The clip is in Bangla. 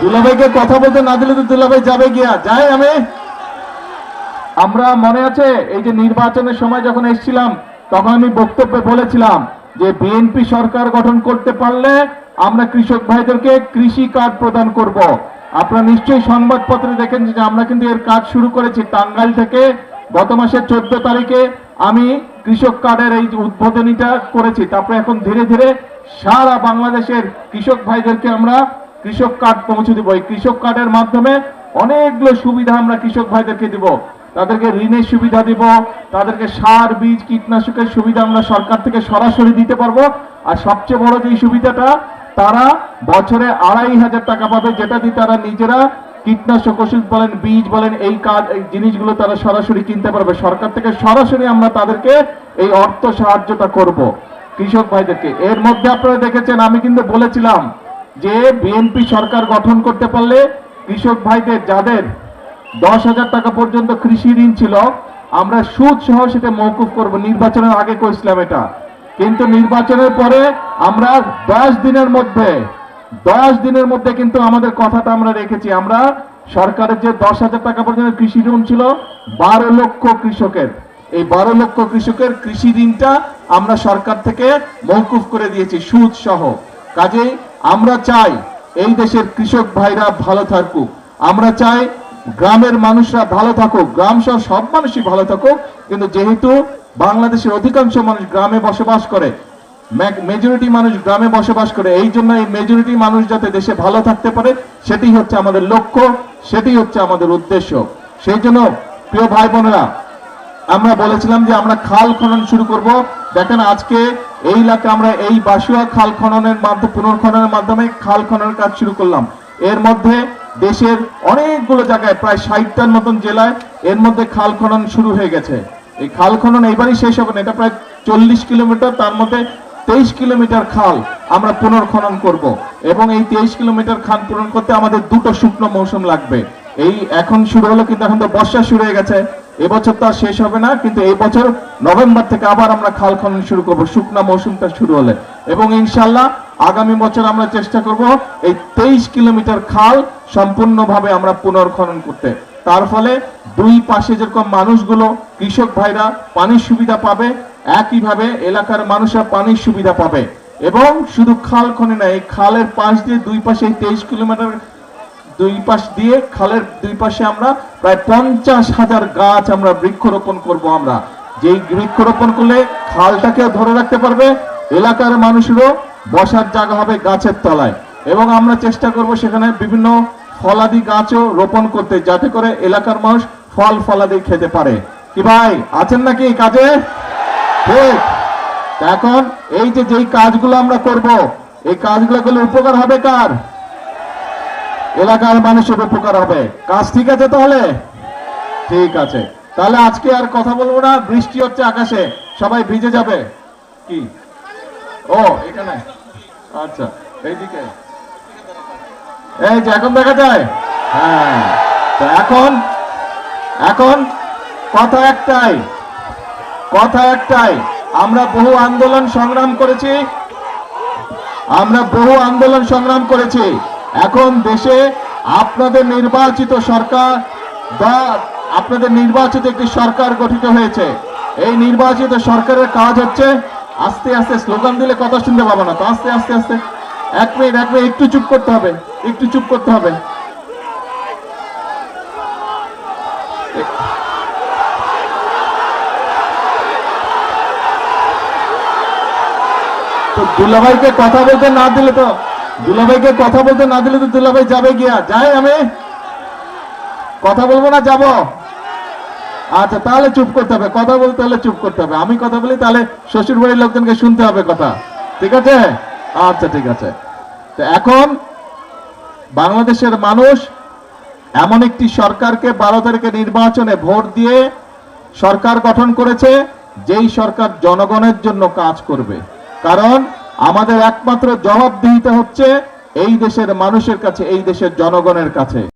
দুলাভাইকে কথা বলতে না দিলে তো দুলাভাই যাবে গিয়া যায়। আমরা মনে আছে এই যে নির্বাচনের সময় যখন এসেছিলাম তখন আমি বক্তব্যে বলেছিলাম যে বিএনপি সরকার গঠন করতে পারলে আমরা কৃষক ভাইদেরকে কৃষি কার্ড প্রদান করব। আপনারা নিশ্চয়ই সংবাদপত্রে দেখেন যে আমরা কিন্তু এর কাজ শুরু করেছি টাঙ্গাইল থেকে। গত মাসের 14 তারিখে আমি কৃষক কার্ডের এই উদ্বোধনীটা করেছি। তারপরে এখন ধীরে ধীরে সারা বাংলাদেশের কৃষক ভাইদেরকে আমরা কৃষক কার্ড পৌঁছে দিব। এই কৃষক কার্ডের মাধ্যমে অনেকগুলো সুবিধা আমরা কৃষক ভাইদেরকে দিব। তাদেরকে ঋণের সুবিধা দিব, তাদেরকে সার বীজ কীটনাশকের সুবিধা আমরা সরকার থেকে সরাসরি দিতে পারবো। আর সবচেয়ে বড় যে সুবিধাটা, তারা বছরে 2,500 টাকা পাবে, যেটা দিয়ে তারা নিজেরা কীটনাশক ওষুধ বলেন, বীজ বলেন, এই কাজ এই জিনিসগুলো তারা সরাসরি কিনতে পারবে। সরকার থেকে সরাসরি আমরা তাদেরকে এই অর্থ সাহায্যটা করব কৃষক ভাইদেরকে। এর মধ্যে আপনারা দেখেছেন আমি কিন্তু বলেছিলাম যে বিএনপি সরকার গঠন করতে পারলে কৃষক ভাইদের যাদের 10,000 টাকা পর্যন্ত কৃষি ঋণ ছিল আমরা সুদ সহ সেটা মওকুফ করব। নির্বাচনের আগে করেছিলাম এটা, কিন্তু নির্বাচনের পরে আমরা 10 দিনের মধ্যে কিন্তু আমাদের কথাটা আমরা রেখেছি। আমরা সরকারের যে 10,000 টাকা পর্যন্ত কৃষি ঋণ ছিল 12 লক্ষ কৃষকের, এই 12 লক্ষ কৃষকের কৃষি ঋণটা আমরা সরকার থেকে মওকুফ করে দিয়েছি সুদ সহ। কাজেই আমরা চাই এই দেশের কৃষক ভাইরা ভালো থাকুক, আমরা চাই গ্রামের মানুষরা ভালো থাকুক, গ্রাম সহ সব মানুষই ভালো থাকুক। কিন্তু যেহেতু বাংলাদেশের অধিকাংশ মানুষ গ্রামে বসবাস করে, মেজরিটি মানুষ গ্রামে বসবাস করে, এই জন্য এই মেজরিটি মানুষ যাতে দেশে ভালো থাকতে পারে সেটি হচ্ছে আমাদের লক্ষ্য, সেটি হচ্ছে আমাদের উদ্দেশ্য। সেই জন্য প্রিয় ভাই বোনেরা, আমরা বলেছিলাম যে আমরা খাল খনন শুরু করব। দেখেন আজকে এই এলাকা আমরা এই বাসুয়া খাল খননের মাধ্যমে, পুনর্খননের মাধ্যমে খাল খননের কাজ শুরু করলাম। এর মধ্যে দেশের অনেকগুলো জায়গায় প্রায় 60টার মতন জেলায় এর মধ্যে খাল খনন শুরু হয়ে গেছে। এই খাল খনন এবারই শেষ হবে না, এটা প্রায় 40 কিলোমিটার, তার মধ্যে 23 কিলোমিটার খাল আমরা পুনর্খনন করব। এবং এই 23 কিলোমিটার খাল পূরণ করতে আমাদের 2টো শুকনো মৌসুম লাগবে। এই এখন শুরু হলো, কিন্তু এখন তো বর্ষা শুরু হয়ে গেছে, এবছর তো আর শেষ হবে না, কিন্তু এই বছর নভেম্বর থেকে আবার আমরা খাল খনন শুরু করব শুকনা মৌসুমটা শুরু হলে। এবং ইনশাল্লাহ আগামী বছর আমরা চেষ্টা করব এই 23 কিলোমিটার খাল সম্পূর্ণভাবে আমরা পুনর্খনন করতে। তার ফলে দুই পাশে যেরকম মানুষগুলো কৃষক ভাইরা পানির সুবিধা পাবে, একইভাবে এলাকার মানুষরা পানির সুবিধা পাবে। এবং শুধু খাল খনন না, এই খালের পাশ দিয়ে দুই পাশে 23 কিলোমিটার দুই পাশ দিয়ে খালের দুই পাশে আমরা প্রায় 50,000 গাছ আমরা বৃক্ষরোপণ করব। আমরা যেই বৃক্ষরোপণ করলে খালটাকে ধরে রাখতে পারবে, এলাকার মানুষেরও বসার জায়গা হবে গাছের তলায়। এবং আমরা চেষ্টা করব সেখানে বিভিন্ন ফলাদি গাছও রোপণ করতে, যাতে করে এলাকার মানুষ ফল ফলাদি খেতে পারে। কি ভাই আছেন নাকি এই কাজে? ঠিক। এখন এই যে যেই কাজগুলো আমরা করব, এই কাজগুলো করলে উপকার হবে কার? এলাকার মানুষের উপকার হবে। কাজ ঠিক আছে তাহলে? ঠিক আছে, তাহলে আজকে আর কথা বলবো না, বৃষ্টি হচ্ছে আকাশে, সবাই ভিজে যাবে। কি ও এখানে, আচ্ছা এইদিকে, এই যে এখন দেখা যায়। হ্যাঁ, তো এখন কথা একটাই, আমরা বহু আন্দোলন সংগ্রাম করেছি। এখন দেশে আপনাদের নির্বাচিত সরকার বা আপনাদের নির্বাচিত একটি সরকার গঠিত হয়েছে। এই নির্বাচিত সরকারের কাজ হচ্ছে আস্তে আস্তে, স্লোগান দিলে কথা শুনতে পাবো না তো, আস্তে আস্তে এক মিনিট একটু চুপ করতে হবে। তো দুলাভাইকে কথা বলতে না দিলে তো দুলাভাই যাবে গিয়া যায়। আমি কথা বলবো না, যাব? আচ্ছা তাহলে চুপ করতে হবে, কথা বলতে হলে চুপ করতে হবে। আমি কথা বলি তাহলে শ্বশুর বাড়ির লোকজনকে শুনতে হবে কথা, ঠিক আছে? আচ্ছা ঠিক আছে। তো এখন বাংলাদেশের মানুষ এমন একটি সরকারকে 12 তারিখে নির্বাচনে ভোট দিয়ে সরকার গঠন করেছে, যেই সরকার জনগণের জন্য কাজ করবে। কারণ আমাদের একমাত্র জবাবদিহিতা হচ্ছে এই দেশের মানুষের কাছে, এই দেশের জনগণের কাছে।